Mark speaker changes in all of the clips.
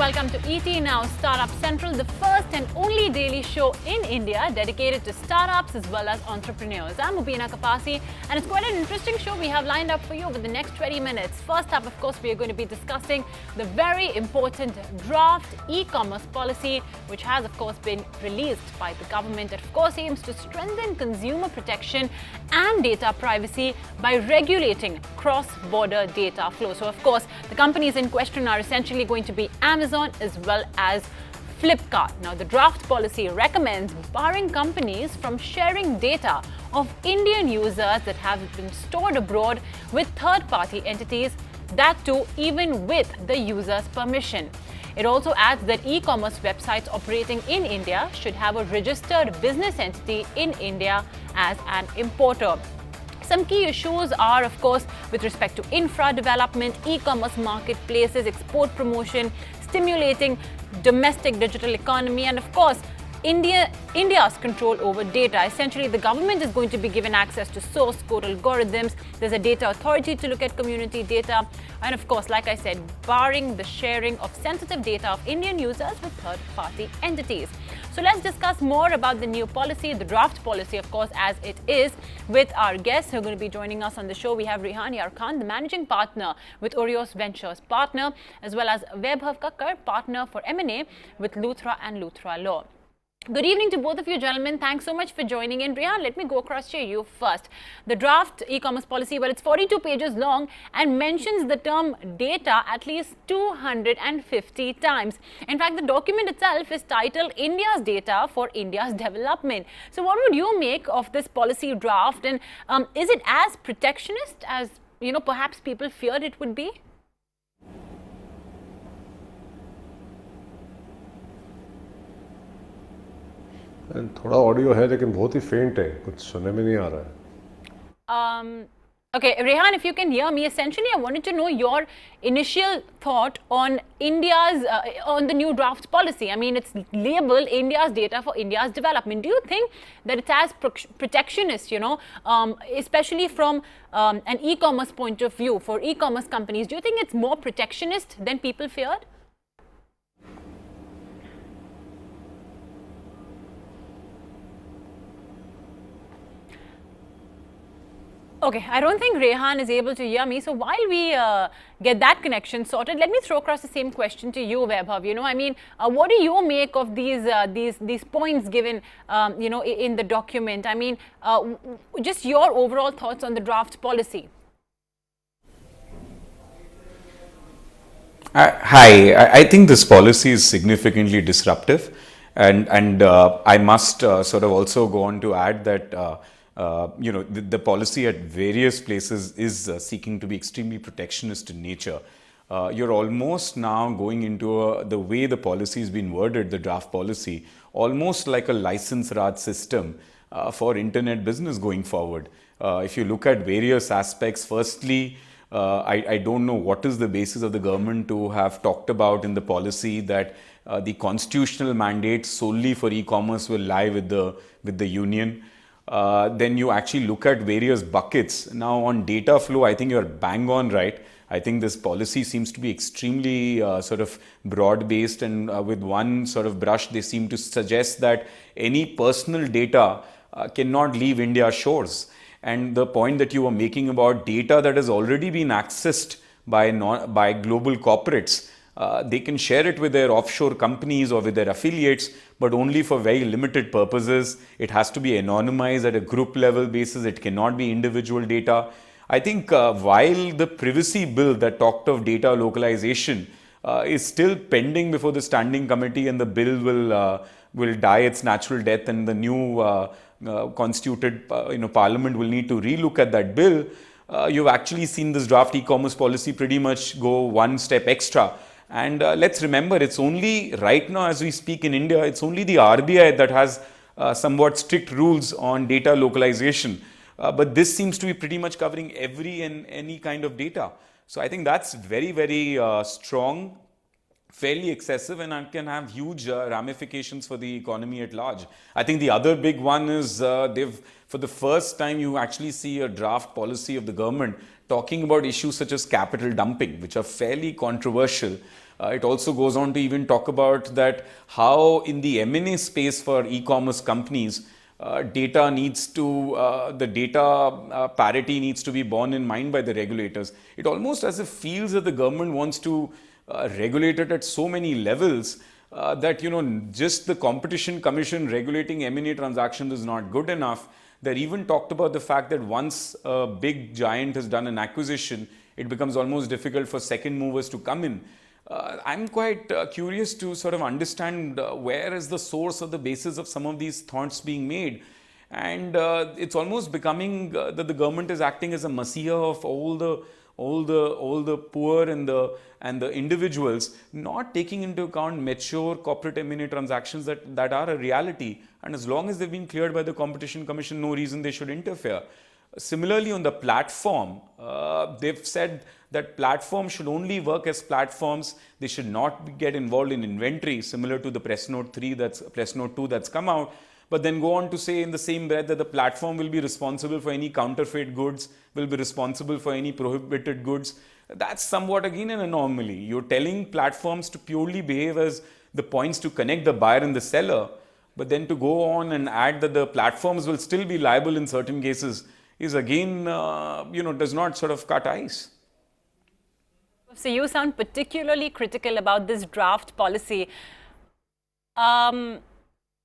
Speaker 1: welcome to ET Now Startup Central, the first and only daily show in India dedicated to startups as well as entrepreneurs. I'm Mubina Kapasi, and it's quite an interesting show we have lined up for you over the next 20 minutes. First up, of course, we are going to be discussing the very important draft e-commerce policy, which has, of course, been released by the government. It, of course, aims to strengthen consumer protection and data privacy by regulating cross-border data flow. So, of course, the companies in question are essentially going to be Amazon as well as Flipkart. Now, the draft policy recommends barring companies from sharing data of Indian users that have been stored abroad with third-party entities, that too even with the user's permission. It also adds that e-commerce websites operating in India should have a registered business entity in India as an importer. Some key issues are, of course, with respect to infra development, e-commerce marketplaces, export promotion, stimulating domestic digital economy, and of course, India's control over data. Essentially, the government is going to be given access to source code algorithms. There's a data authority to look at community data. And of course, like I said, barring the sharing of sensitive data of Indian users with third-party entities. So let's discuss more about the new policy, the draft policy, of course, as it is, with our guests who are going to be joining us on the show. We have Rehan Yarkhan, the managing partner with Orios Ventures partner, as well as Vaibhav Kakkar, partner for M&A with Luthra and Luthra Law. Good evening to both of you, gentlemen. Thanks so much for joining in. Rehan, let me go across to you first. The draft e-commerce policy, well, it's 42 pages long and mentions the term data at least 250 times. In fact, the document itself is titled India's Data for India's Development. So what would you make of this policy draft, and is it as protectionist as, perhaps people feared it would be?
Speaker 2: थोड़ा audio है लेकिन बहुत ही फेंट है, कुछ सुनने में नहीं आ रहा है.
Speaker 1: Okay, Rehan, if you can hear me, essentially I wanted to know your initial thought on on the new draft policy. I mean, it's labeled India's Data for India's Development. Do you think that it's as protectionist, especially from an e-commerce point of view for e-commerce companies? Do you think it's more protectionist than people feared? Okay, I don't think Rehan is able to hear me. So while we get that connection sorted, let me throw across the same question to you, Vaibhav. What do you make of these points given, in the document? I mean, just your overall thoughts on the draft policy.
Speaker 3: Hi, I think this policy is significantly disruptive, and I must sort of also go on to add that the policy at various places is seeking to be extremely protectionist in nature. You're almost now going into the way the policy has been worded, the draft policy, almost like a license Raj system for internet business going forward. If you look at various aspects, firstly, I don't know what is the basis of the government to have talked about in the policy that the constitutional mandate solely for e-commerce will lie with the union. Then you actually look at various buckets. Now on data flow, I think you're bang on right. I think this policy seems to be extremely sort of broad-based, and with one sort of brush, they seem to suggest that any personal data cannot leave India's shores. And the point that you were making about data that has already been accessed by global corporates, they can share it with their offshore companies or with their affiliates, but only for very limited purposes. It has to be anonymized at a group level basis. It cannot be individual data. I think while the privacy bill that talked of data localization is still pending before the standing committee, and the bill will die its natural death, and the new constituted parliament will need to relook at that bill. You've actually seen this draft e-commerce policy pretty much go one step extra. And let's remember, it's only right now as we speak in India, it's only the RBI that has somewhat strict rules on data localization. But this seems to be pretty much covering every and any kind of data. So I think that's very, very strong, fairly excessive, and can have huge ramifications for the economy at large. I think the other big one is for the first time, you actually see a draft policy of the government talking about issues such as capital dumping, which are fairly controversial. It also goes on to even talk about that how in the M&A space for e-commerce companies, data needs to, the data parity needs to be borne in mind by the regulators. It almost as if feels that the government wants to regulate it at so many levels that, just the Competition Commission regulating M&A transactions is not good enough. They even talked about the fact that once a big giant has done an acquisition, it becomes almost difficult for second movers to come in. I'm quite curious to sort of understand where is the source or the basis of some of these thoughts being made. And it's almost becoming that the government is acting as a messiah of all the poor and the individuals, not taking into account mature corporate M&A transactions that are a reality. And as long as they've been cleared by the Competition Commission, no reason they should interfere. Similarly, on the platform, they've said that platforms should only work as platforms. They should not get involved in inventory, similar to the Press Note 2 that's come out. But then go on to say in the same breath that the platform will be responsible for any counterfeit goods, will be responsible for any prohibited goods. That's somewhat again an anomaly. You're telling platforms to purely behave as the points to connect the buyer and the seller, but then to go on and add that the platforms will still be liable in certain cases is again, does not sort of cut ice.
Speaker 1: So you sound particularly critical about this draft policy.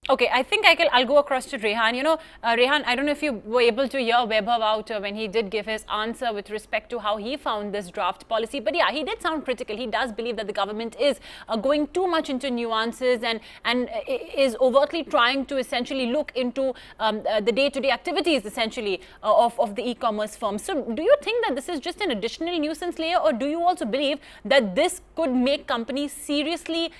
Speaker 1: Okay, I think I'll go across to Rehan. Rehan, I don't know if you were able to hear Vaibhav out when he did give his answer with respect to how he found this draft policy. But yeah, he did sound critical. He does believe that the government is going too much into nuances and is overtly trying to essentially look into the day-to-day activities, essentially, of the e-commerce firms. So do you think that this is just an additional nuisance layer, or do you also believe that this could make companies seriously,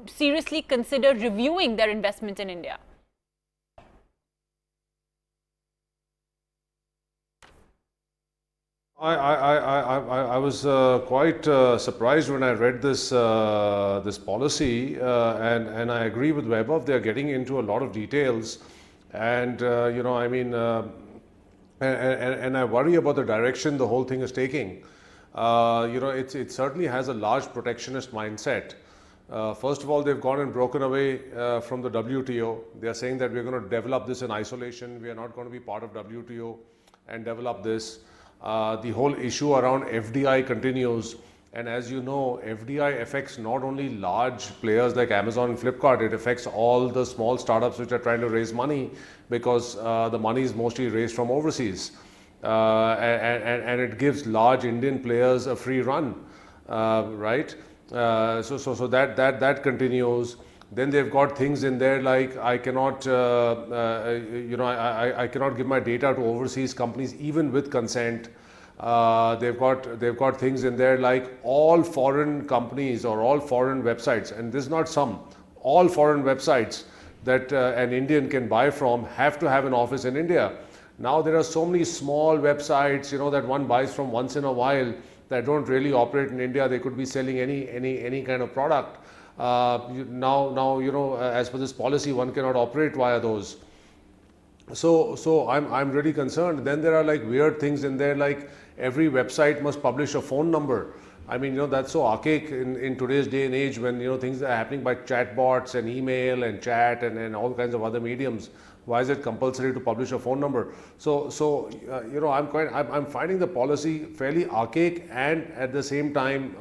Speaker 1: seriously consider reviewing their investment in India?
Speaker 2: I was quite surprised when I read this this policy, and I agree with Vaibhav. They are getting into a lot of details, and and I worry about the direction the whole thing is taking. It certainly has a large protectionist mindset. First of all, they've gone and broken away from the WTO. They are saying that we're going to develop this in isolation. We are not going to be part of WTO and develop this. The whole issue around FDI continues. And as you know, FDI affects not only large players like Amazon and Flipkart, it affects all the small startups which are trying to raise money because the money is mostly raised from overseas. And it gives large Indian players a free run, right? So that continues. Then they've got things in there like I cannot I cannot give my data to overseas companies even with consent. They've got things in there like all foreign companies or all foreign websites, and this is not some, all foreign websites that an Indian can buy from have to have an office in India. Now there are so many small websites that one buys from once in a while that don't really operate in India. They could be selling any kind of product. Now as per this policy, one cannot operate via those. So I'm really concerned. Then there are like weird things in there, like every website must publish a phone number. I mean, that's so archaic in today's day and age when things are happening by chatbots and email and chat and all kinds of other mediums. Why is it compulsory to publish a phone number? So I'm finding the policy fairly archaic and at the same time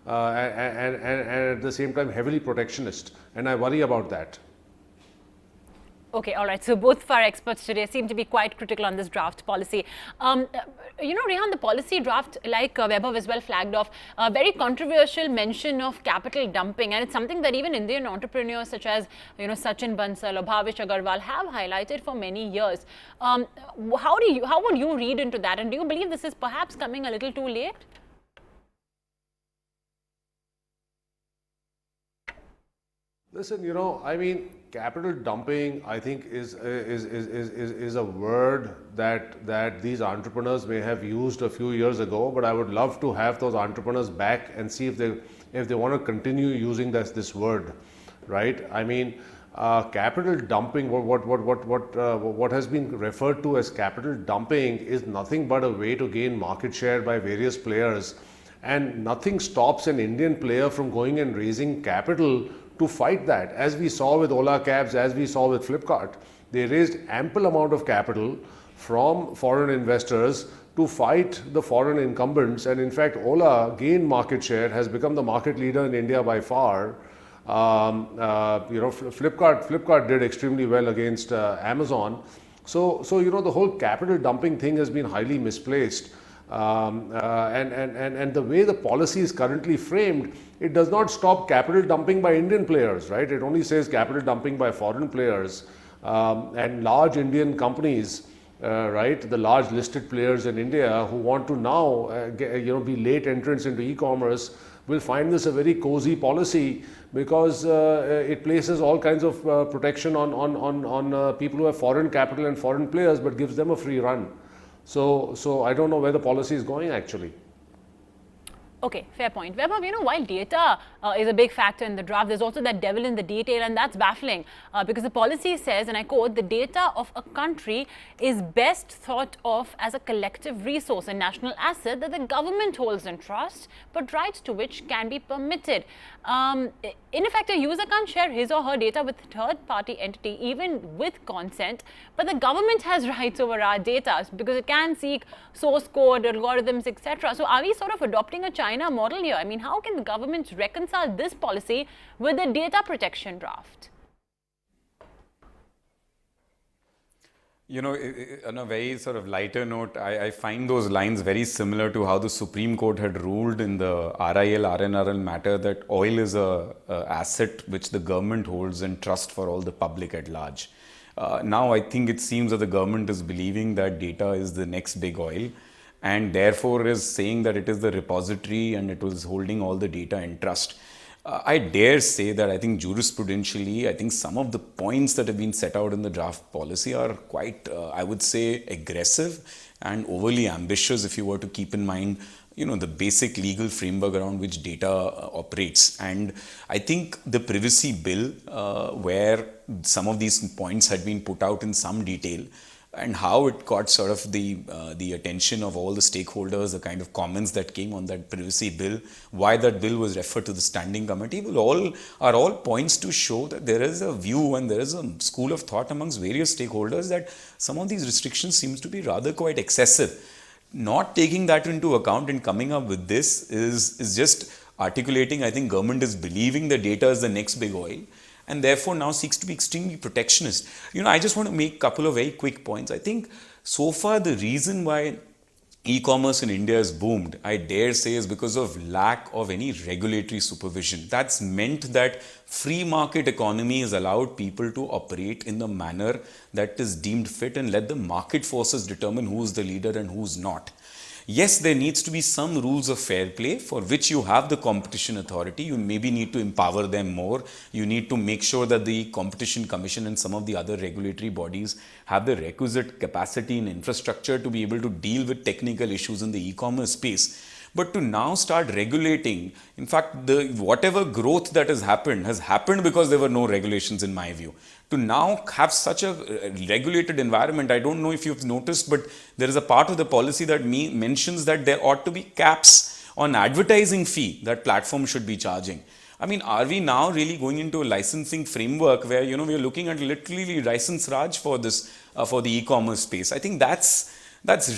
Speaker 2: at the same time heavily protectionist, and I worry about that.
Speaker 1: Okay, all right. So both of our experts today seem to be quite critical on this draft policy. Rehan, the policy draft, like Vaibhav as well flagged off, a very controversial mention of capital dumping, and it's something that even Indian entrepreneurs such as Sachin Bansal or Bhavish Agarwal have highlighted for many years. How would you read into that, and do you believe this is perhaps coming a little too late?
Speaker 2: Listen, I mean, capital dumping, I think, is a word that these entrepreneurs may have used a few years ago. But I would love to have those entrepreneurs back and see if they want to continue using this word, right? I mean, capital dumping. What has been referred to as capital dumping is nothing but a way to gain market share by various players. And nothing stops an Indian player from going and raising capital to fight that. As we saw with Ola Cabs, as we saw with Flipkart, they raised ample amount of capital from foreign investors to fight the foreign incumbents. And in fact, Ola gained market share, has become the market leader in India by far. Flipkart did extremely well against Amazon. So the whole capital dumping thing has been highly misplaced. And the way the policy is currently framed, it does not stop capital dumping by Indian players, right? It only says capital dumping by foreign players, and large Indian companies, right? The large listed players in India who want to now, be late entrants into e-commerce will find this a very cozy policy, because it places all kinds of protection on people who have foreign capital and foreign players, but gives them a free run. So I don't know where the policy is going actually.
Speaker 1: Okay, fair point. Vaibhav, while data is a big factor in the draft, there's also that devil in the detail, and that's baffling because the policy says, and I quote, the data of a country is best thought of as a collective resource and national asset that the government holds in trust, but rights to which can be permitted. In effect, a user can't share his or her data with a third-party entity, even with consent, but the government has rights over our data because it can seek source code, algorithms, etc. So are we sort of adopting a China model here? I mean, how can the government reconcile this policy with the data protection draft?
Speaker 3: On a very sort of lighter note, I find those lines very similar to how the Supreme Court had ruled in the RIL, RNRL matter that oil is a asset which the government holds in trust for all the public at large. Now, I think it seems that the government is believing that data is the next big oil, and therefore is saying that it is the repository and it was holding all the data in trust. I dare say that I think jurisprudentially, I think some of the points that have been set out in the draft policy are quite, I would say, aggressive and overly ambitious if you were to keep in mind, the basic legal framework around which data operates. And I think the privacy bill, where some of these points had been put out in some detail, and how it got sort of the attention of all the stakeholders, the kind of comments that came on that privacy bill, why that bill was referred to the standing committee, are all points to show that there is a view and there is a school of thought amongst various stakeholders that some of these restrictions seems to be rather quite excessive. Not taking that into account and coming up with this is just articulating, I think government is believing the data is the next big oil, and therefore now seeks to be extremely protectionist. I just want to make a couple of very quick points. I think so far the reason why e-commerce in India has boomed, I dare say, is because of lack of any regulatory supervision. That's meant that free market economy has allowed people to operate in the manner that is deemed fit and let the market forces determine who is the leader and who's not. Yes, there needs to be some rules of fair play for which you have the competition authority. You maybe need to empower them more. You need to make sure that the Competition Commission and some of the other regulatory bodies have the requisite capacity and infrastructure to be able to deal with technical issues in the e-commerce space. But to now start regulating, in fact, whatever growth that has happened because there were no regulations in my view. To now have such a regulated environment, I don't know if you've noticed, but there is a part of the policy that mentions that there ought to be caps on advertising fee that platforms should be charging. I mean, are we now really going into a licensing framework where, we are looking at literally license Raj for this, for the e-commerce space? I think that's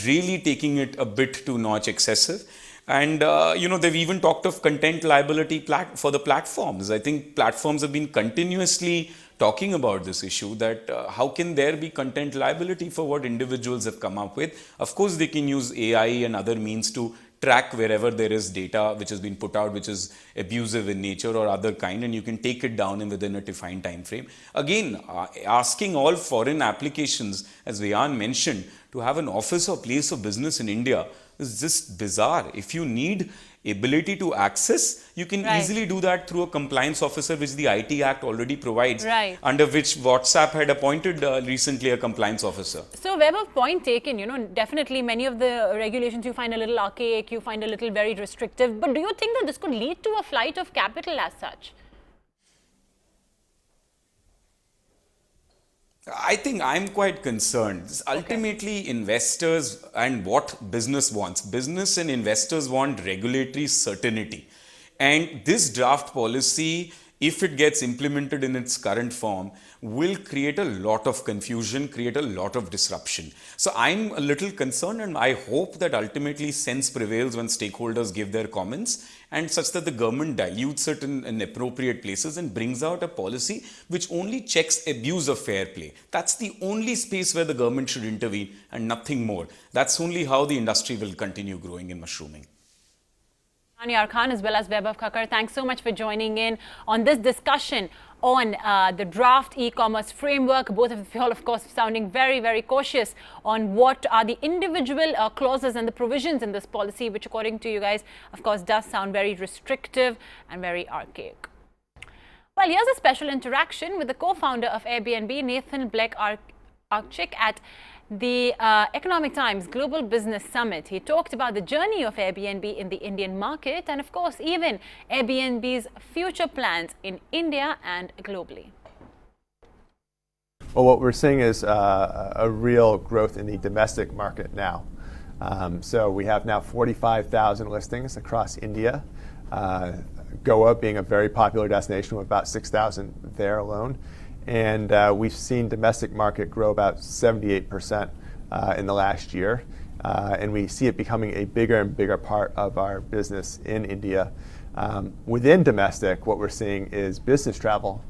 Speaker 3: really taking it a bit too notch excessive. And, they've even talked of content liability for the platforms. I think platforms have been continuously talking about this issue, that how can there be content liability for what individuals have come up with. Of course, they can use AI and other means to track wherever there is data which has been put out which is abusive in nature or other kind, and you can take it down within a defined time frame. Again, asking all foreign applications, as Vayan mentioned, to have an office or place of business in India is just bizarre. If you need ability to access, you can easily do that through a compliance officer, which the IT Act already provides, under which WhatsApp had appointed recently a compliance officer.
Speaker 1: So, Vaibhav, point taken, definitely many of the regulations you find a little archaic, you find a little very restrictive, but do you think that this could lead to a flight of capital as such?
Speaker 3: I think I'm quite concerned. Ultimately, investors and what business wants. Business and investors want regulatory certainty. And this draft policy, if it gets implemented in its current form, will create a lot of confusion, create a lot of disruption. So I'm a little concerned, and I hope that ultimately sense prevails when stakeholders give their comments, and such that the government dilutes it in appropriate places and brings out a policy which only checks abuse of fair play. That's the only space where the government should intervene and nothing more. That's only how the industry will continue growing and mushrooming.
Speaker 1: Yar Khan as well as Vaibhav Khakkar, thanks so much for joining in on this discussion on the draft e-commerce framework. Both of you all, of course, sounding very, very cautious on what are the individual clauses and the provisions in this policy, which according to you guys, of course, does sound very restrictive and very archaic. Well, here's a special interaction with the co-founder of Airbnb, Nathan Bleck-Arcik, at the Economic Times Global Business Summit. He talked about the journey of Airbnb in the Indian market and, of course, even Airbnb's future plans in India and globally.
Speaker 4: Well, what we're seeing is a real growth in the domestic market now. So we have now 45,000 listings across India. Goa being a very popular destination with about 6,000 there alone. And we've seen domestic market grow about 78% in the last year. And we see it becoming a bigger and bigger part of our business in India. Within domestic, what we're seeing is business travel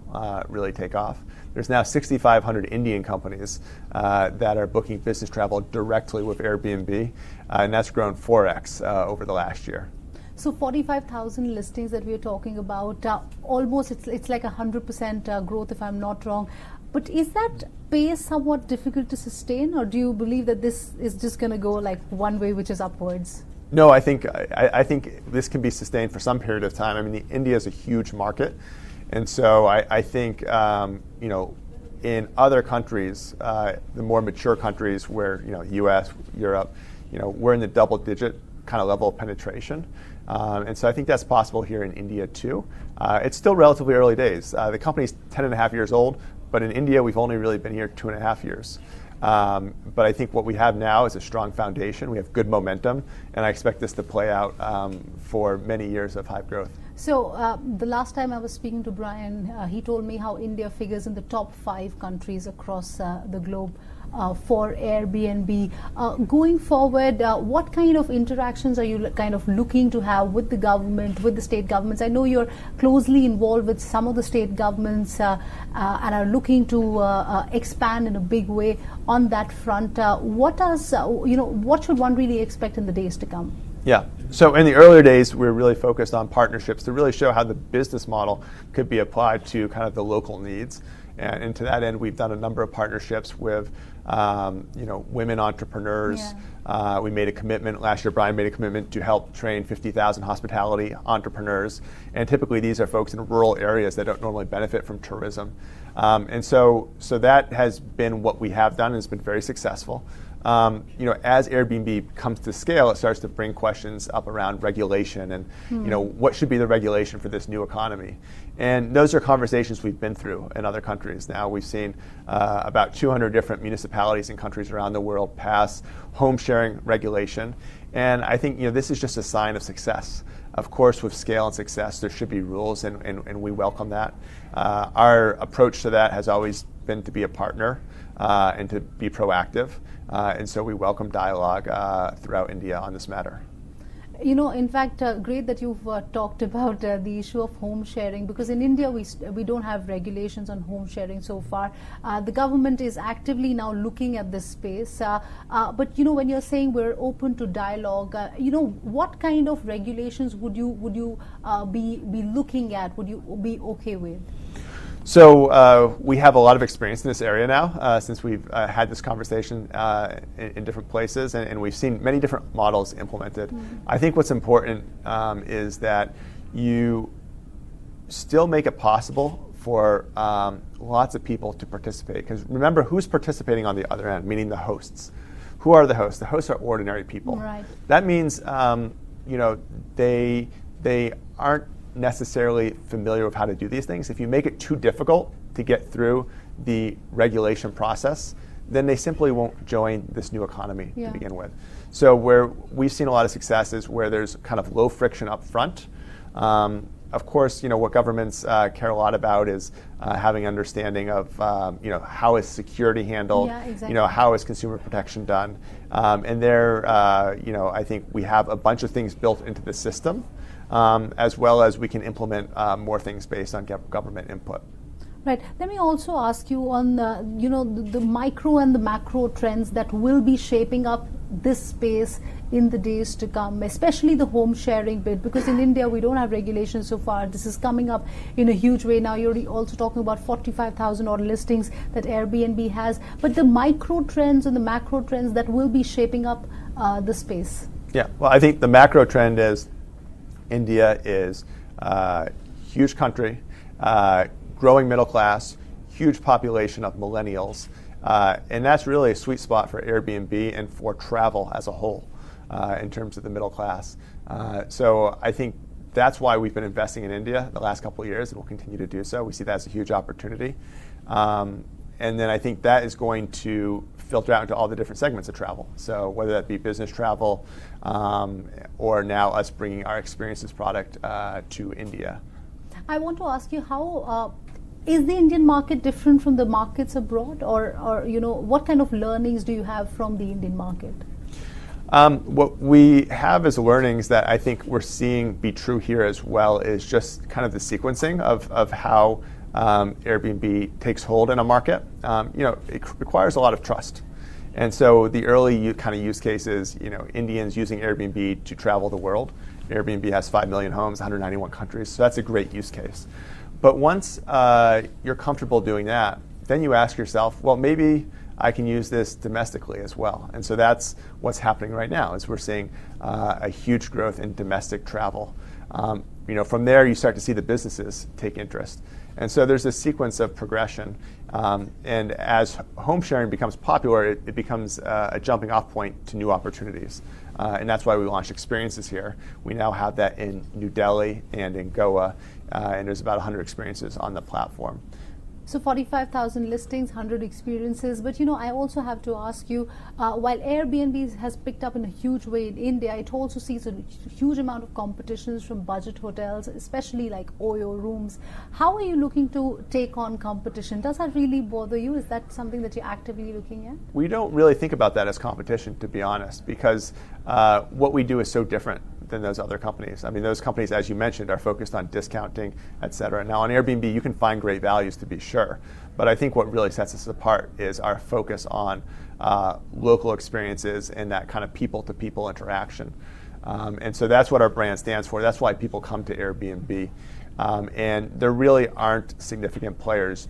Speaker 4: really take off. There's now 6,500 Indian companies that are booking business travel directly with Airbnb, and that's grown 4x over the last year.
Speaker 5: So 45,000 listings that we're talking about, almost it's like 100% growth if I'm not wrong. But is that pace somewhat difficult to sustain, or do you believe that this is just going to go like one way, which is upwards?
Speaker 4: No, I think this can be sustained for some period of time. I mean, India is a huge market, and so I think in other countries, the more mature countries where U.S., Europe, we're in the double-digit kind of level of penetration. And so I think that's possible here in India too. It's still relatively early days. The company's 10.5 years old, but in India we've only really been here 2.5 years. But I think what we have now is a strong foundation. We have good momentum, and I expect this to play out for many years of high growth.
Speaker 5: So the last time I was speaking to Brian, he told me how India figures in the top 5 countries across the globe for Airbnb. Going forward, what kind of interactions are you kind of looking to have with the government, with the state governments? I know you're closely involved with some of the state governments and are looking to expand in a big way on that front. What should one really expect in the days to come?
Speaker 4: Yeah. So in the earlier days, we were really focused on partnerships to really show how the business model could be applied to kind of the local needs. And to that end, we've done a number of partnerships with, women entrepreneurs. Yeah. We made a commitment last year. Brian made a commitment to help train 50,000 hospitality entrepreneurs. And typically, these are folks in rural areas that don't normally benefit from tourism. And so that has been what we have done, and it's been very successful. As Airbnb comes to scale, it starts to bring questions up around regulation and, what should be the regulation for this new economy? And those are conversations we've been through in other countries now. We've seen about 200 different municipalities in countries around the world pass home sharing regulation. And I think, this is just a sign of success. Of course, with scale and success, there should be rules, and we welcome that. Our approach to that has always been to be a partner and to be proactive. And so we welcome dialogue throughout India on this matter.
Speaker 5: In fact, great that you've talked about the issue of home sharing, because in India we don't have regulations on home sharing so far. The government is actively now looking at this space. But when you're saying we're open to dialogue, what kind of regulations would you be looking at? Would you be okay with?
Speaker 4: So we have a lot of experience in this area now since we've had this conversation in different places, and we've seen many different models implemented. Mm-hmm. I think what's important is that you still make it possible for lots of people to participate. Because remember, who's participating on the other end, meaning the hosts. Who are the hosts? The hosts are ordinary people.
Speaker 5: Right.
Speaker 4: That means they aren't necessarily familiar with how to do these things, if you make it too difficult to get through the regulation process, then they simply won't join this new economy to begin with. So where we've seen a lot of success is where there's kind of low friction up front. Of course, what governments care a lot about is having understanding of, how is security handled, how is consumer protection done, and there, I think we have a bunch of things built into the system, as well as we can implement more things based on government input.
Speaker 5: Right. Let me also ask you on the micro and the macro trends that will be shaping up this space in the days to come, especially the home sharing bit, because in India we don't have regulations so far. This is coming up in a huge way now. You're also talking about 45,000 odd listings that Airbnb has, but the micro trends and the macro trends that will be shaping up the space.
Speaker 4: Yeah, well, I think the macro trend is India is a huge country, growing middle class, huge population of millennials, and that's really a sweet spot for Airbnb and for travel as a whole in terms of the middle class. So I think that's why we've been investing in India the last couple of years, and we'll continue to do so. We see that as a huge opportunity. And then I think that is going to filter out into all the different segments of travel. So whether that be business travel or now us bringing our experiences product to India.
Speaker 5: I want to ask you, how is the Indian market different from the markets abroad, or what kind of learnings do you have from the Indian market?
Speaker 4: What we have as learnings that I think we're seeing be true here as well is just kind of the sequencing of how Airbnb takes hold in a market. It requires a lot of trust. And so the early kind of use cases, Indians using Airbnb to travel the world. Airbnb has 5 million homes, 191 countries, so that's a great use case. But once you're comfortable doing that, then you ask yourself, well, maybe I can use this domestically as well. And so that's what's happening right now, is we're seeing a huge growth in domestic travel. From there, you start to see the businesses take interest. And so there's a sequence of progression. And as home sharing becomes popular, it becomes a jumping off point to new opportunities. And that's why we launched experiences here. We now have that in New Delhi and in Goa, and there's about 100 experiences on the platform.
Speaker 5: So 45,000 listings, 100 experiences. But I also have to ask you, while Airbnb has picked up in a huge way in India, it also sees a huge amount of competitions from budget hotels, especially like Oyo rooms. How are you looking to take on competition? Does that really bother you? Is that something that you're actively looking at?
Speaker 4: We don't really think about that as competition, to be honest, because what we do is so different than those other companies. I mean, those companies, as you mentioned, are focused on discounting, et cetera. Now, on Airbnb, you can find great values, to be sure. But I think what really sets us apart is our focus on local experiences and that kind of people-to-people interaction. And so that's what our brand stands for. That's why people come to Airbnb. And there really aren't significant players.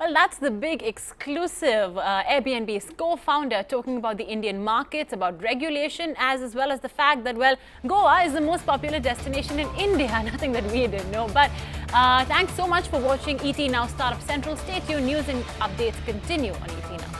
Speaker 1: Well, that's the big exclusive Airbnb's co-founder talking about the Indian markets, about regulation, as well as the fact that, well, Goa is the most popular destination in India. Nothing that we didn't know. But thanks so much for watching ET Now Startup Central. Stay tuned. News and updates continue on ET Now.